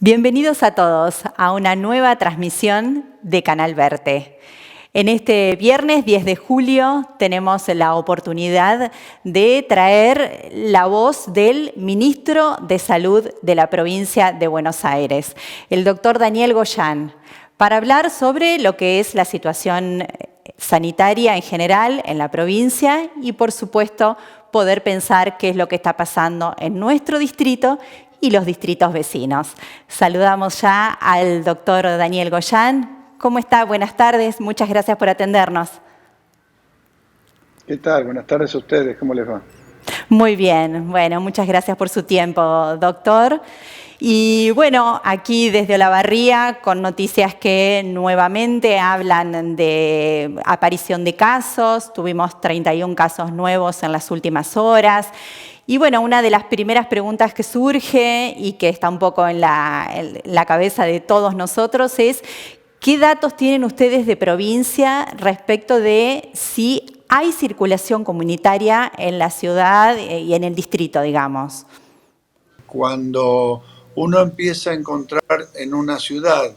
Bienvenidos a todos a una nueva transmisión de Canal Verte. En este viernes 10 de julio tenemos la oportunidad de traer la voz del Ministro de Salud de la provincia de Buenos Aires, el doctor Daniel Goyan, para hablar sobre lo que es la situación sanitaria en general en la provincia y, por supuesto, poder pensar qué es lo que está pasando en nuestro distrito y los distritos vecinos. Saludamos ya al doctor Daniel Goyan. ¿Cómo está? Buenas tardes, muchas gracias por atendernos. ¿Qué tal? Buenas tardes a ustedes, ¿cómo les va? Muy bien, bueno, muchas gracias por su tiempo, doctor. Y bueno, aquí desde Olavarría con noticias que nuevamente hablan de aparición de casos. Tuvimos 31 casos nuevos en las últimas horas. Y bueno, una de las primeras preguntas que surge y que está un poco en la cabeza de todos nosotros es ¿qué datos tienen ustedes de provincia respecto de si hay circulación comunitaria en la ciudad y en el distrito, digamos? Cuando uno empieza a encontrar en una ciudad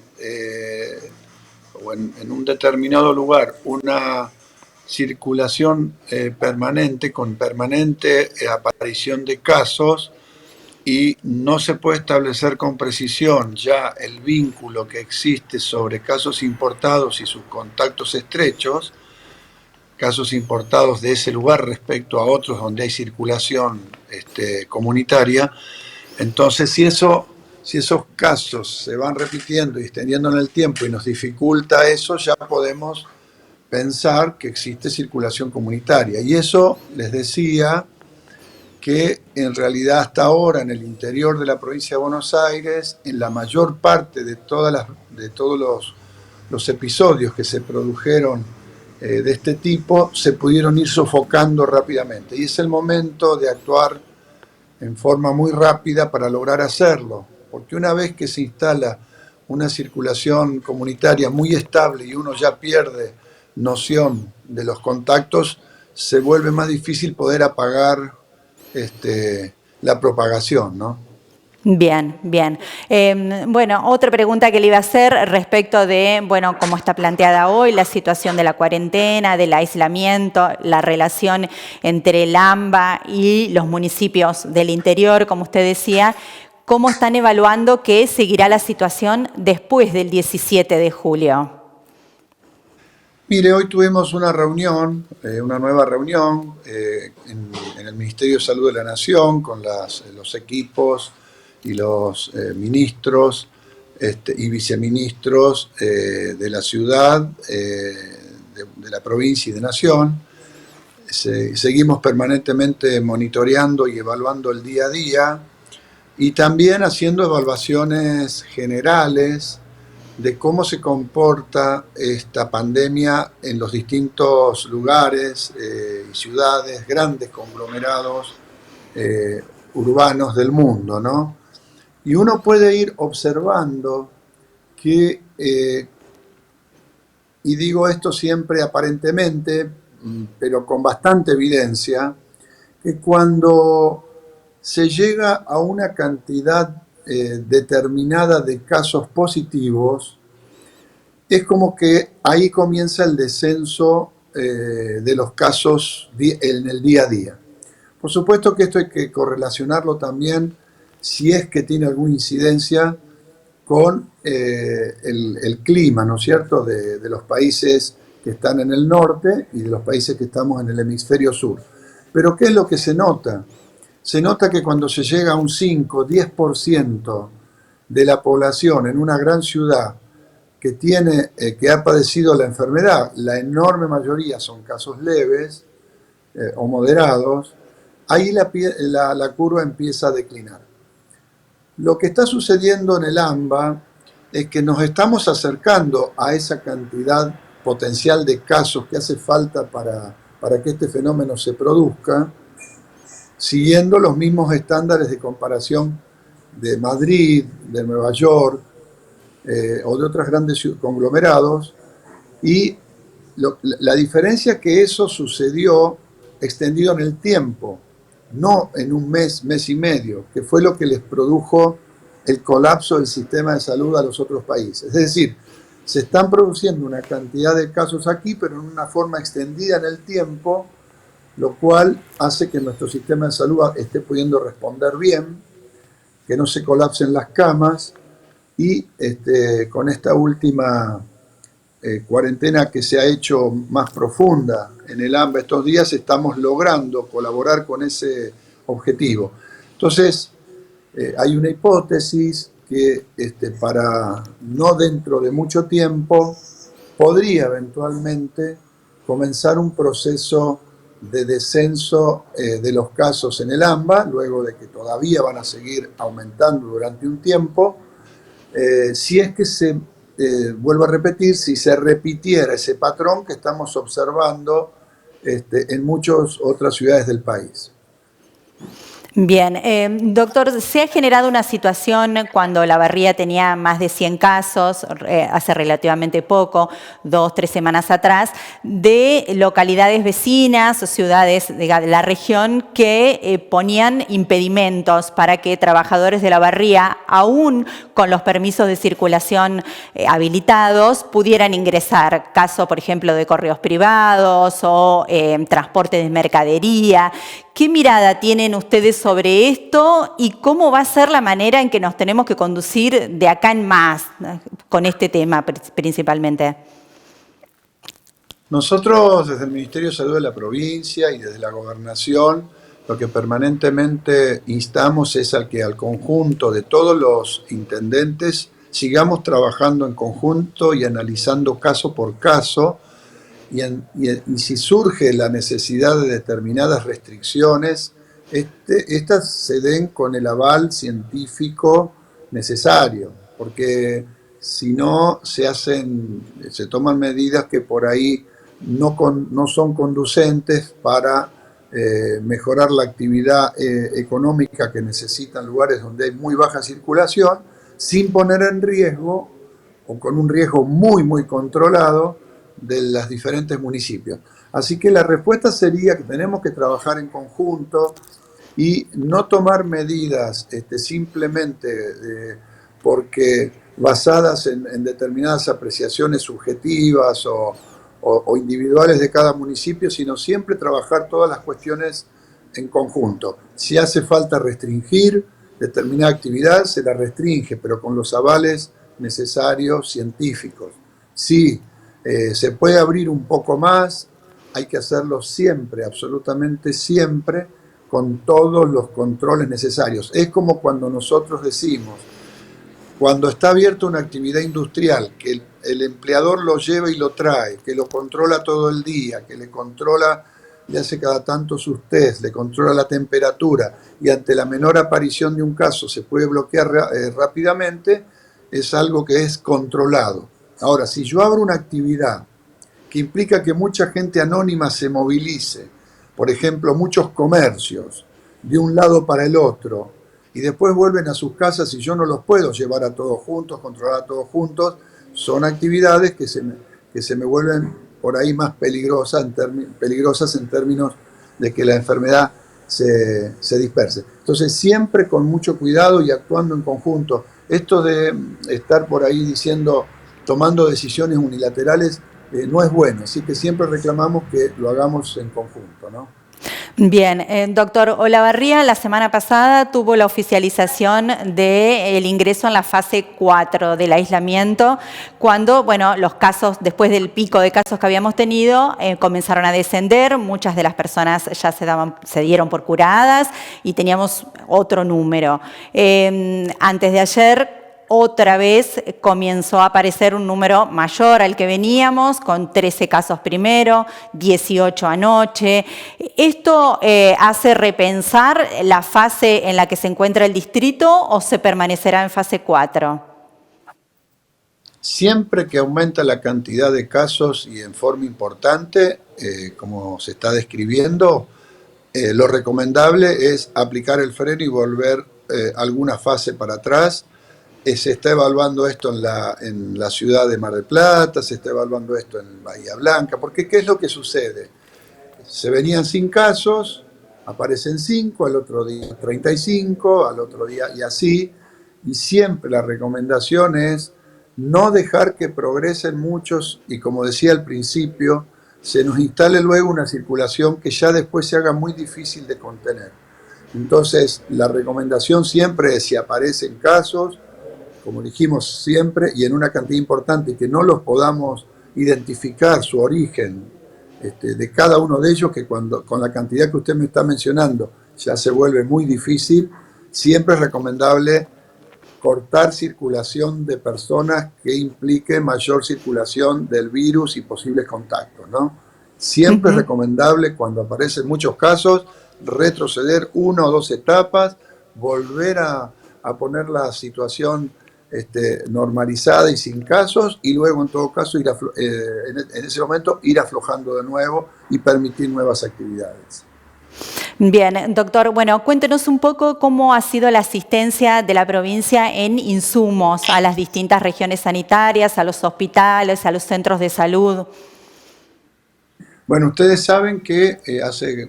o en un determinado lugar una circulación permanente, con permanente aparición de casos, y no se puede establecer con precisión ya el vínculo que existe sobre casos importados y sus contactos estrechos, casos importados de ese lugar respecto a otros donde hay circulación comunitaria. Entonces, si esos casos se van repitiendo y extendiendo en el tiempo y nos dificulta eso, ya podemos pensar que existe circulación comunitaria. Y eso les decía que en realidad hasta ahora en el interior de la provincia de Buenos Aires, en la mayor parte de todos los episodios que se produjeron de este tipo, se pudieron ir sofocando rápidamente. Y es el momento de actuar en forma muy rápida para lograr hacerlo, porque una vez que se instala una circulación comunitaria muy estable y uno ya pierde noción de los contactos, se vuelve más difícil poder apagar la propagación, ¿no? Bien, bien. Bueno, otra pregunta que le iba a hacer respecto de, bueno, cómo está planteada hoy la situación de la cuarentena, del aislamiento, la relación entre el AMBA y los municipios del interior, como usted decía, ¿cómo están evaluando que seguirá la situación después del 17 de julio? Mire, hoy tuvimos una reunión, una nueva reunión en el Ministerio de Salud de la Nación con los equipos y los ministros y viceministros de la ciudad, de la provincia y de Nación. Seguimos permanentemente monitoreando y evaluando el día a día y también haciendo evaluaciones generales de cómo se comporta esta pandemia en los distintos lugares y ciudades, grandes conglomerados urbanos del mundo, ¿no? Y uno puede ir observando que, y digo esto siempre aparentemente, pero con bastante evidencia, que cuando se llega a una cantidad determinada de casos positivos, es como que ahí comienza el descenso de los casos en el día a día. Por supuesto que esto hay que correlacionarlo también, si es que tiene alguna incidencia, con el clima, ¿no es cierto?, de los países que están en el norte y de los países que estamos en el hemisferio sur. Pero ¿qué es lo que se nota? Se nota que cuando se llega a un 5-10% de la población en una gran ciudad que ha padecido la enfermedad, la enorme mayoría son casos leves o moderados, ahí la curva empieza a declinar. Lo que está sucediendo en el AMBA es que nos estamos acercando a esa cantidad potencial de casos que hace falta para que este fenómeno se produzca, siguiendo los mismos estándares de comparación de Madrid, de Nueva York o de otros grandes conglomerados, y la diferencia es que eso sucedió extendido en el tiempo, no en un mes, mes y medio, que fue lo que les produjo el colapso del sistema de salud a los otros países. Es decir, se están produciendo una cantidad de casos aquí, pero en una forma extendida en el tiempo, lo cual hace que nuestro sistema de salud esté pudiendo responder bien, que no se colapsen las camas, y con esta última cuarentena que se ha hecho más profunda en el AMBA estos días, estamos logrando colaborar con ese objetivo. Entonces, hay una hipótesis que para no dentro de mucho tiempo podría eventualmente comenzar un proceso de descenso de los casos en el AMBA, luego de que todavía van a seguir aumentando durante un tiempo, si es que se, vuelvo a repetir, si se repitiera ese patrón que estamos observando en muchas otras ciudades del país. Bien, doctor, se ha generado una situación cuando Olavarría tenía más de 100 casos, hace relativamente poco, 2, 3 semanas atrás, de localidades vecinas o ciudades de la región que ponían impedimentos para que trabajadores de Olavarría, aún con los permisos de circulación habilitados, pudieran ingresar. Caso, por ejemplo, de correos privados o transporte de mercadería. ¿Qué mirada tienen ustedes sobre esto y cómo va a ser la manera en que nos tenemos que conducir de acá en más con este tema principalmente? Nosotros desde el Ministerio de Salud de la provincia y desde la Gobernación lo que permanentemente instamos es a que al conjunto de todos los intendentes sigamos trabajando en conjunto y analizando caso por caso, y si surge la necesidad de determinadas restricciones, estas se den con el aval científico necesario, porque si no se toman medidas que por ahí no son conducentes para mejorar la actividad económica que necesitan lugares donde hay muy baja circulación, sin poner en riesgo, o con un riesgo muy, muy controlado, de los diferentes municipios. Así que la respuesta sería que tenemos que trabajar en conjunto y no tomar medidas simplemente porque basadas en determinadas apreciaciones subjetivas o individuales de cada municipio, sino siempre trabajar todas las cuestiones en conjunto. Si hace falta restringir determinada actividad, se la restringe, pero con los avales necesarios científicos. Sí, se puede abrir un poco más, hay que hacerlo siempre, absolutamente siempre, con todos los controles necesarios. Es como cuando nosotros decimos, cuando está abierta una actividad industrial, que el empleador lo lleva y lo trae, que lo controla todo el día, que le controla, le hace cada tanto sus test, le controla la temperatura, y ante la menor aparición de un caso se puede bloquear rápidamente, es algo que es controlado. Ahora, si yo abro una actividad que implica que mucha gente anónima se movilice, por ejemplo, muchos comercios, de un lado para el otro, y después vuelven a sus casas y yo no los puedo llevar a todos juntos, controlar a todos juntos, son actividades que se me vuelven por ahí más peligrosas en términos de que la enfermedad se disperse. Entonces, siempre con mucho cuidado y actuando en conjunto. Esto de estar por ahí tomando decisiones unilaterales no es bueno, así que siempre reclamamos que lo hagamos en conjunto, ¿no? Bien, doctor Olavarría, la semana pasada tuvo la oficialización del ingreso en la fase 4 del aislamiento, cuando, bueno, los casos, después del pico de casos que habíamos tenido, comenzaron a descender, muchas de las personas ya se dieron por curadas y teníamos otro número. Antes de ayer, otra vez comenzó a aparecer un número mayor al que veníamos, con 13 casos primero, 18 anoche. ¿Esto hace repensar la fase en la que se encuentra el distrito o se permanecerá en fase 4? Siempre que aumenta la cantidad de casos y en forma importante, como se está describiendo, lo recomendable es aplicar el freno y volver alguna fase para atrás. Se está evaluando esto en la ciudad de Mar del Plata, se está evaluando esto en Bahía Blanca, porque ¿qué es lo que sucede? Se venían 100 casos, aparecen 5, al otro día 35, al otro día y así, y siempre la recomendación es no dejar que progresen muchos y, como decía al principio, se nos instale luego una circulación que ya después se haga muy difícil de contener. Entonces, la recomendación siempre es, si aparecen casos, como dijimos siempre, y en una cantidad importante, y que no los podamos identificar su origen de cada uno de ellos, que cuando con la cantidad que usted me está mencionando ya se vuelve muy difícil, siempre es recomendable cortar circulación de personas que implique mayor circulación del virus y posibles contactos, ¿no? Siempre es recomendable, cuando aparecen muchos casos, retroceder una o dos etapas, volver a poner la situación normalizada y sin casos, y luego en todo caso en ese momento ir aflojando de nuevo y permitir nuevas actividades. Bien, doctor, bueno, cuéntenos un poco cómo ha sido la asistencia de la provincia en insumos a las distintas regiones sanitarias, a los hospitales, a los centros de salud. Bueno, ustedes saben que hace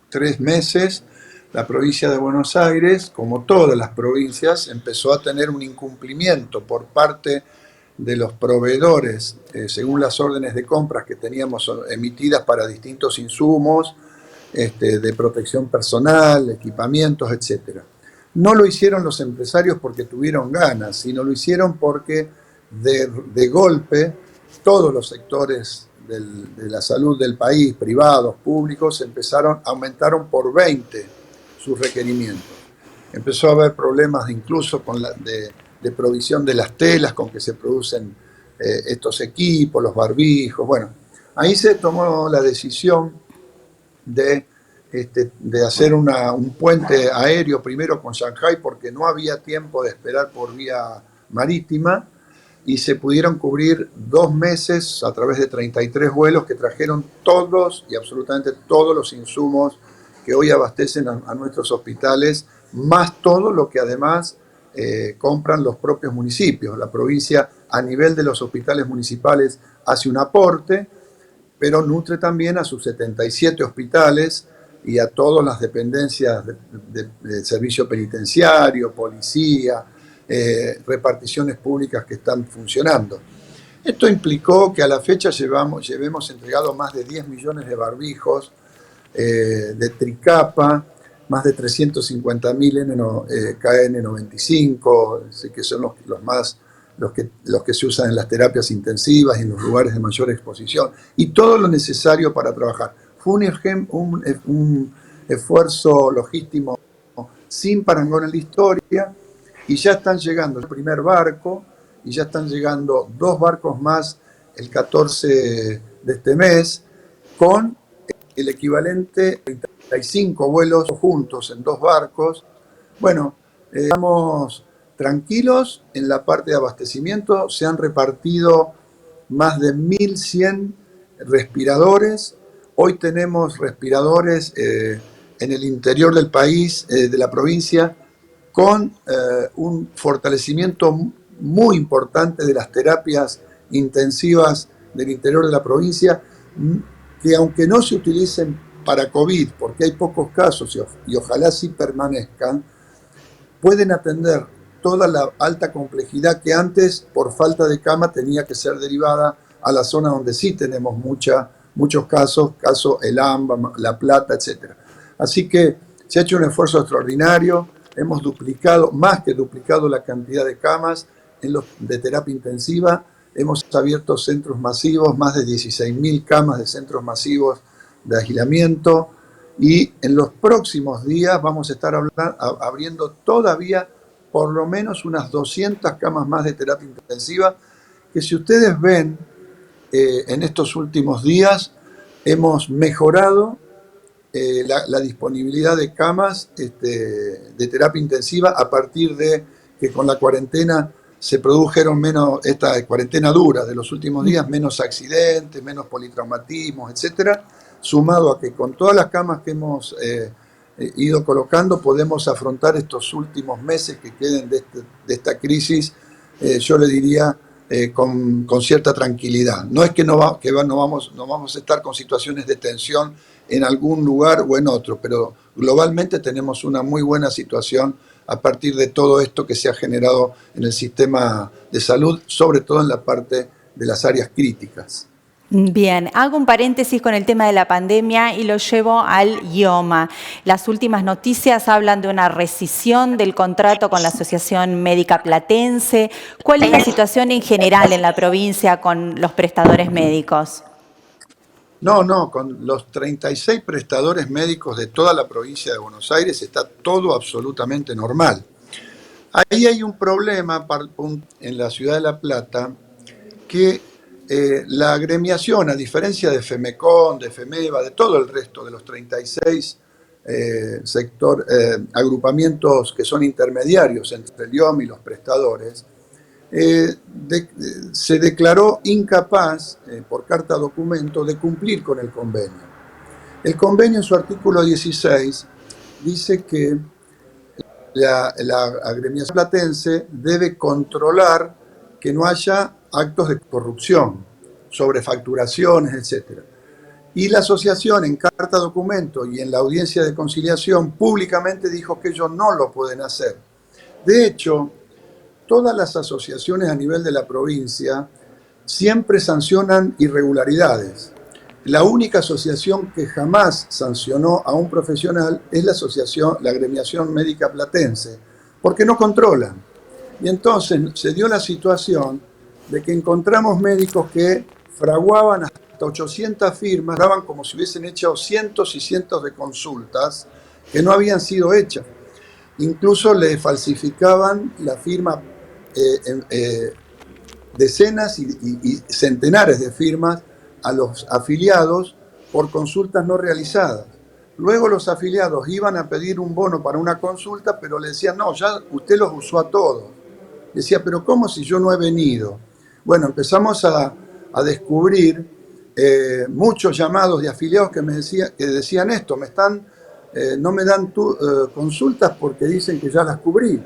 3 meses la provincia de Buenos Aires, como todas las provincias, empezó a tener un incumplimiento por parte de los proveedores, según las órdenes de compras que teníamos emitidas para distintos insumos, de protección personal, equipamientos, etc. No lo hicieron los empresarios porque tuvieron ganas, sino lo hicieron porque de golpe todos los sectores de la salud del país, privados, públicos, aumentaron por 20 sus requerimientos. Empezó a haber problemas incluso de provisión de las telas con que se producen estos equipos, los barbijos. Bueno, ahí se tomó la decisión de hacer un puente aéreo primero con Shanghái, porque no había tiempo de esperar por vía marítima, y se pudieron cubrir 2 meses a través de 33 vuelos que trajeron todos y absolutamente todos los insumos que hoy abastecen a nuestros hospitales, más todo lo que además compran los propios municipios. La provincia, a nivel de los hospitales municipales, hace un aporte, pero nutre también a sus 77 hospitales y a todas las dependencias de servicio penitenciario, policía, reparticiones públicas que están funcionando. Esto implicó que a la fecha llevemos entregado más de 10 millones de barbijos, de tricapa, más de 350.000 KN95, que son los que se usan en las terapias intensivas y en los lugares de mayor exposición, y todo lo necesario para trabajar. Fue un esfuerzo logístico sin parangón en la historia, y ya están llegando el primer barco, y ya están llegando 2 barcos más el 14 de este mes, con el equivalente a 35 vuelos juntos en 2 barcos. Bueno, estamos tranquilos en la parte de abastecimiento. Se han repartido más de 1.100 respiradores. Hoy tenemos respiradores en el interior del país, de la provincia, con un fortalecimiento muy importante de las terapias intensivas del interior de la provincia, que aunque no se utilicen para COVID, porque hay pocos casos y ojalá sí permanezcan, pueden atender toda la alta complejidad que antes, por falta de cama, tenía que ser derivada a la zona donde sí tenemos muchos casos, caso El AMBA, La Plata, etc. Así que se ha hecho un esfuerzo extraordinario. Hemos más que duplicado la cantidad de camas de terapia intensiva. Hemos abierto centros masivos, más de 16.000 camas de centros masivos de aislamiento. Y en los próximos días vamos a estar abriendo todavía por lo menos unas 200 camas más de terapia intensiva, que si ustedes ven en estos últimos días hemos mejorado la disponibilidad de camas de terapia intensiva a partir de que con la cuarentena se produjeron esta cuarentena dura de los últimos días, menos accidentes, menos politraumatismos, etcétera, sumado a que con todas las camas que hemos ido colocando podemos afrontar estos últimos meses que queden de esta crisis, yo le diría, con cierta tranquilidad. No es que no vamos a estar con situaciones de tensión en algún lugar o en otro, pero globalmente tenemos una muy buena situación a partir de todo esto que se ha generado en el sistema de salud, sobre todo en la parte de las áreas críticas. Bien, hago un paréntesis con el tema de la pandemia y lo llevo al IOMA. Las últimas noticias hablan de una rescisión del contrato con la Asociación Médica Platense. ¿Cuál es la situación en general en la provincia con los prestadores médicos? No, con los 36 prestadores médicos de toda la provincia de Buenos Aires está todo absolutamente normal. Ahí hay un problema en la ciudad de La Plata, que la agremiación, a diferencia de FEMECON, de FEMEVA, de todo el resto de los 36 agrupamientos que son intermediarios entre el IOM y los prestadores, se declaró incapaz, por carta documento, de cumplir con el convenio. El convenio, en su artículo 16, dice que la agremiación platense debe controlar que no haya actos de corrupción, sobrefacturaciones, etc. Y la asociación, en carta documento y en la audiencia de conciliación, públicamente dijo que ellos no lo pueden hacer. De hecho, todas las asociaciones a nivel de la provincia siempre sancionan irregularidades. La única asociación que jamás sancionó a un profesional es la agremiación médica platense, porque no controlan. Y entonces se dio la situación de que encontramos médicos que fraguaban hasta 800 firmas, daban como si hubiesen hecho cientos y cientos de consultas que no habían sido hechas. Incluso le falsificaban la firma, decenas y centenares de firmas a los afiliados por consultas no realizadas. Luego los afiliados iban a pedir un bono para una consulta, pero le decían, no, ya usted los usó a todos. Decía, pero ¿cómo si yo no he venido? Bueno, empezamos a descubrir muchos llamados de afiliados que decían esto, no me dan consultas porque dicen que ya las cubrí,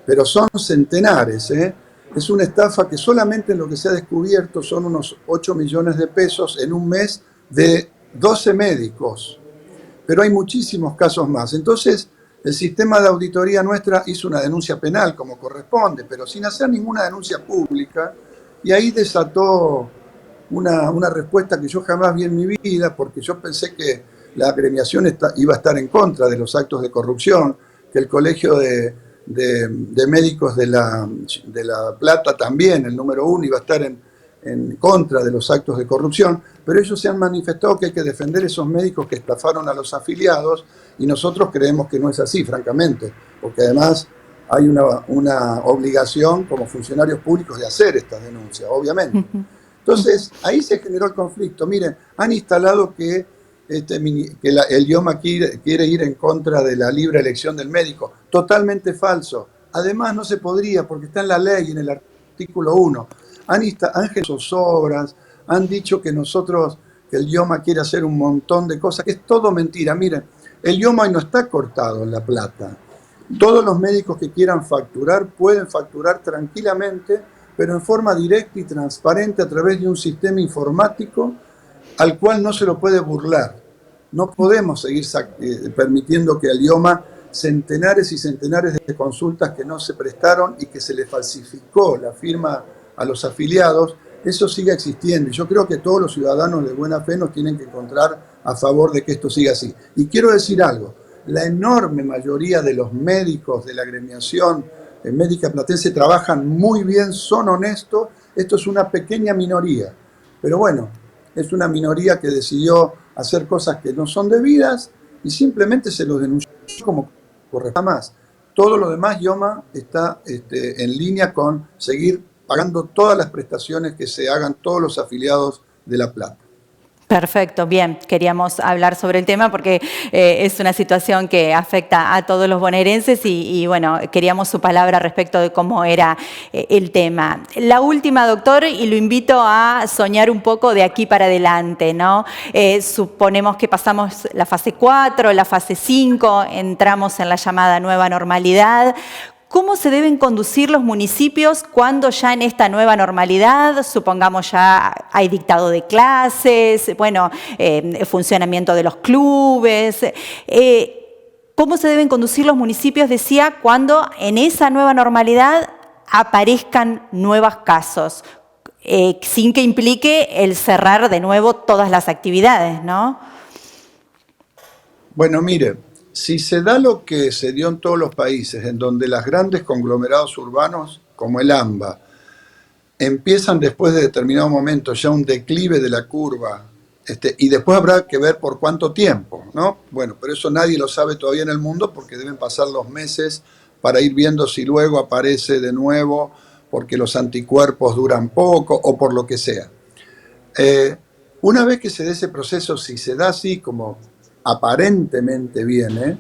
pero son centenares, ¿eh? Es una estafa que solamente en lo que se ha descubierto son unos 8 millones de pesos en un mes de 12 médicos, pero hay muchísimos casos más. Entonces, el sistema de auditoría nuestra hizo una denuncia penal como corresponde, pero sin hacer ninguna denuncia pública, y ahí desató una respuesta que yo jamás vi en mi vida, porque yo pensé que la agremiación iba a estar en contra de los actos de corrupción, que el Colegio de Médicos de La Plata también, el número 1, iba a estar en contra de los actos de corrupción, pero ellos se han manifestado que hay que defender esos médicos que estafaron a los afiliados, y nosotros creemos que no es así, francamente, porque además hay una obligación como funcionarios públicos de hacer estas denuncias, obviamente. Entonces, ahí se generó el conflicto. Miren, han instalado que el IOMA quiere ir en contra de la libre elección del médico. Totalmente falso. Además, no se podría, porque está en la ley, en el artículo 1. Han generado zozobras, han dicho que el IOMA quiere hacer un montón de cosas, que es todo mentira. Miren, el IOMA no está cortado en La Plata. Todos los médicos que quieran facturar pueden facturar tranquilamente, pero en forma directa y transparente a través de un sistema informático al cual no se lo puede burlar. No podemos seguir permitiendo que al IOMA centenares y centenares de consultas que no se prestaron y que se le falsificó la firma a los afiliados, eso siga existiendo. Y yo creo que todos los ciudadanos de buena fe nos tienen que encontrar a favor de que esto siga así. Y quiero decir algo, la enorme mayoría de los médicos de la agremiación médica platense trabajan muy bien, son honestos, esto es una pequeña minoría, pero bueno, es una minoría que decidió hacer cosas que no son debidas y simplemente se los denunció como corresponde más. Todo lo demás, IOMA está en línea con seguir pagando todas las prestaciones que se hagan todos los afiliados de La Plata. Perfecto, bien, queríamos hablar sobre el tema porque es una situación que afecta a todos los bonaerenses y bueno, queríamos su palabra respecto de cómo era el tema. La última, doctor, y lo invito a soñar un poco de aquí para adelante, ¿no? Suponemos que pasamos la fase 4, la fase 5, entramos en la llamada nueva normalidad. ¿Cómo se deben conducir los municipios cuando ya en esta nueva normalidad, supongamos ya hay dictado de clases, bueno, funcionamiento de los clubes? ¿Cómo se deben conducir los municipios, decía, cuando en esa nueva normalidad aparezcan nuevos casos, sin que implique el cerrar de nuevo todas las actividades, ¿no? Bueno, mire, si se da lo que se dio en todos los países, en donde los grandes conglomerados urbanos, como el AMBA, empiezan después de determinado momento ya un declive de la curva, y después habrá que ver por cuánto tiempo, ¿no? Bueno, pero eso nadie lo sabe todavía en el mundo porque deben pasar los meses para ir viendo si luego aparece de nuevo porque los anticuerpos duran poco o por lo que sea. Una vez que se dé ese proceso, si se da así como aparentemente viene,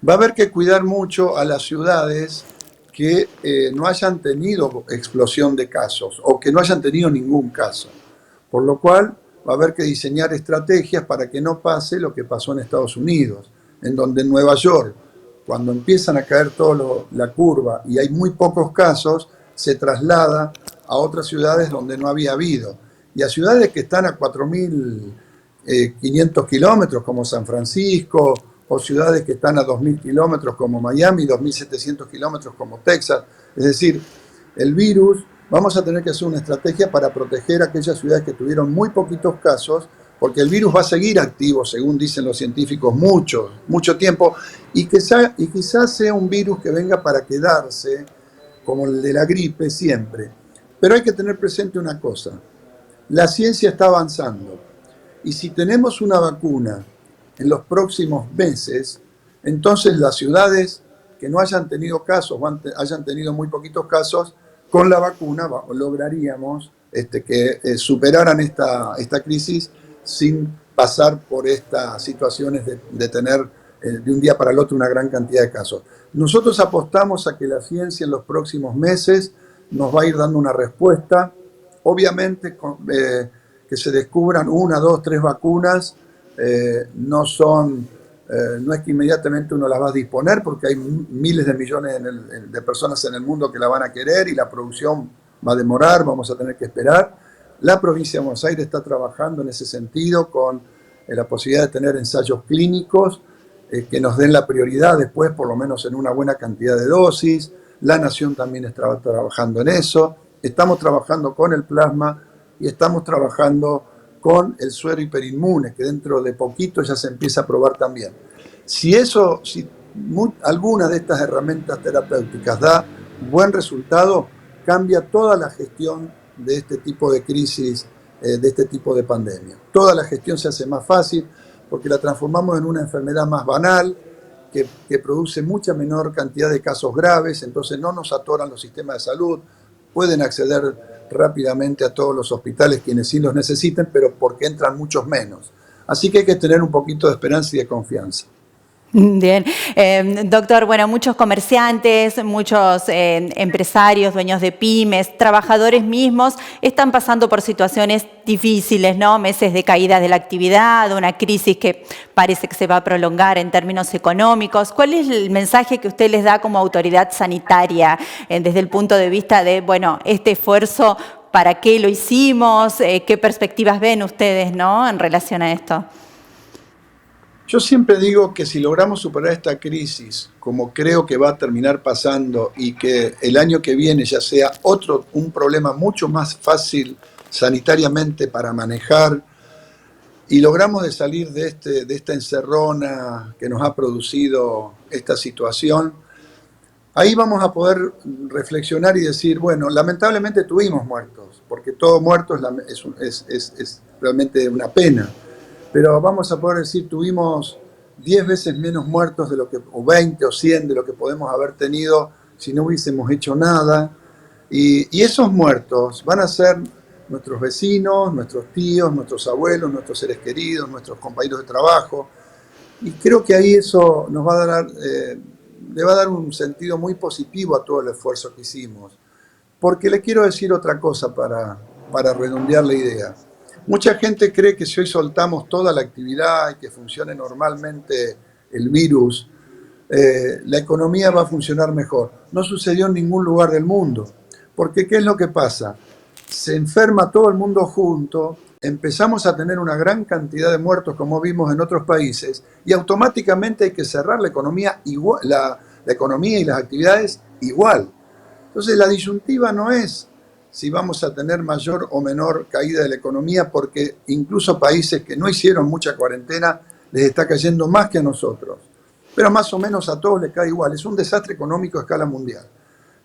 va a haber que cuidar mucho a las ciudades que no hayan tenido explosión de casos o que no hayan tenido ningún caso. Por lo cual va a haber que diseñar estrategias para que no pase lo que pasó en Estados Unidos, en donde en Nueva York, cuando empiezan a caer toda la curva y hay muy pocos casos, se traslada a otras ciudades donde no había habido. Y a ciudades que están a 4.500 kilómetros como San Francisco, o ciudades que están a 2.000 kilómetros como Miami, 2.700 kilómetros como Texas. Es decir, el virus, vamos a tener que hacer una estrategia para proteger a aquellas ciudades que tuvieron muy poquitos casos, porque el virus va a seguir activo, según dicen los científicos, mucho tiempo, y quizás sea un virus que venga para quedarse, como el de la gripe siempre. Pero hay que tener presente una cosa, la ciencia está avanzando, y si tenemos una vacuna en los próximos meses, entonces las ciudades que no hayan tenido casos o hayan tenido muy poquitos casos, con la vacuna lograríamos que superaran esta crisis sin pasar por estas situaciones de tener de un día para el otro una gran cantidad de casos. Nosotros apostamos a que la ciencia en los próximos meses nos va a ir dando una respuesta. Obviamente que se descubran 1, 2, 3 vacunas no es que inmediatamente uno las va a disponer porque hay miles de millones de personas en el mundo que la van a querer y la producción va a demorar, vamos a tener que esperar. La provincia de Buenos Aires está trabajando en ese sentido con la posibilidad de tener ensayos clínicos que nos den la prioridad después, por lo menos en una buena cantidad de dosis. La Nación también está trabajando en eso. Estamos trabajando con el plasma y estamos trabajando con el suero hiperinmune, que dentro de poquito ya se empieza a probar también. Si alguna de estas herramientas terapéuticas da buen resultado, cambia toda la gestión de este tipo de crisis, de este tipo de pandemia. Toda la gestión se hace más fácil porque la transformamos en una enfermedad más banal, que produce mucha menor cantidad de casos graves, entonces no nos atoran los sistemas de salud, pueden acceder rápidamente a todos los hospitales quienes sí los necesiten, pero porque entran muchos menos. Así que hay que tener un poquito de esperanza y de confianza. Bien. Doctor, bueno, muchos comerciantes, muchos empresarios, dueños de pymes, trabajadores mismos, están pasando por situaciones difíciles, ¿no? Meses de caída de la actividad, una crisis que parece que se va a prolongar en términos económicos. ¿Cuál es el mensaje que usted les da como autoridad sanitaria desde el punto de vista de, bueno, este esfuerzo, para qué lo hicimos? ¿Qué perspectivas ven ustedes, ¿no?, en relación a esto? Yo siempre digo que si logramos superar esta crisis, como creo que va a terminar pasando, y que el año que viene ya sea un problema mucho más fácil sanitariamente para manejar, y logramos de salir de esta encerrona que nos ha producido esta situación, ahí vamos a poder reflexionar y decir, bueno, lamentablemente tuvimos muertos, porque todo muerto es realmente una pena. Pero vamos a poder decir, tuvimos 10 veces menos muertos o 20 o 100 de lo que podemos haber tenido si no hubiésemos hecho nada. Y esos muertos van a ser nuestros vecinos, nuestros tíos, nuestros abuelos, nuestros seres queridos, nuestros compañeros de trabajo. Y creo que ahí eso nos va a dar, le va a dar un sentido muy positivo a todo el esfuerzo que hicimos. Porque le quiero decir otra cosa para redondear la idea. Mucha gente cree que si hoy soltamos toda la actividad y que funcione normalmente el virus, la economía va a funcionar mejor. No sucedió en ningún lugar del mundo. Porque ¿qué es lo que pasa? se enferma todo el mundo junto, empezamos a tener una gran cantidad de muertos como vimos en otros países y automáticamente hay que cerrar la economía igual, la economía y las actividades igual. Entonces la disyuntiva no es si vamos a tener mayor o menor caída de la economía, porque incluso países que no hicieron mucha cuarentena les está cayendo más que a nosotros. Pero más o menos a todos les cae igual. Es un desastre económico a escala mundial.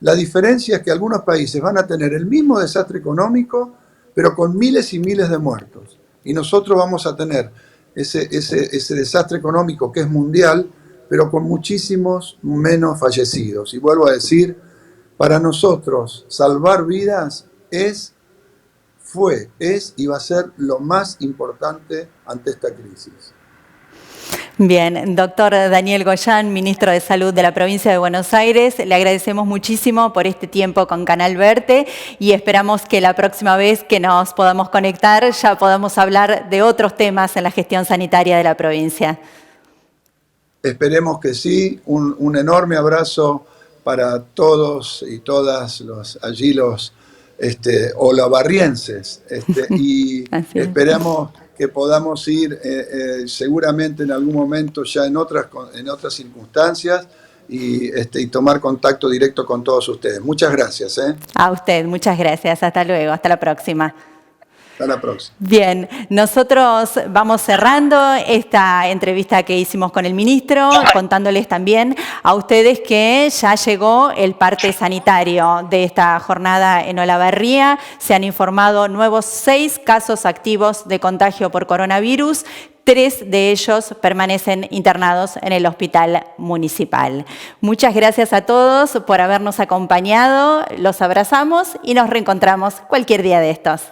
La diferencia es que algunos países van a tener el mismo desastre económico, pero con miles y miles de muertos. Y nosotros vamos a tener ese desastre económico que es mundial, pero con muchísimos menos fallecidos. Y vuelvo a decir, para nosotros salvar vidas fue y va a ser lo más importante ante esta crisis. Bien, doctor Daniel Goyán, ministro de Salud de la provincia de Buenos Aires, le agradecemos muchísimo por este tiempo con Canal Verte y esperamos que la próxima vez que nos podamos conectar ya podamos hablar de otros temas en la gestión sanitaria de la provincia. Esperemos que sí. Un enorme abrazo para todos y todas los olavarrienses, y esperamos que podamos ir seguramente en algún momento ya en otras circunstancias y tomar contacto directo con todos ustedes. Muchas gracias. A usted, muchas gracias. Hasta luego, hasta la próxima. Hasta la próxima. Bien, nosotros vamos cerrando esta entrevista que hicimos con el ministro, contándoles también a ustedes que ya llegó el parte sanitario de esta jornada en Olavarría. Se han informado nuevos 6 casos activos de contagio por coronavirus. 3 de ellos permanecen internados en el hospital municipal. Muchas gracias a todos por habernos acompañado. Los abrazamos y nos reencontramos cualquier día de estos.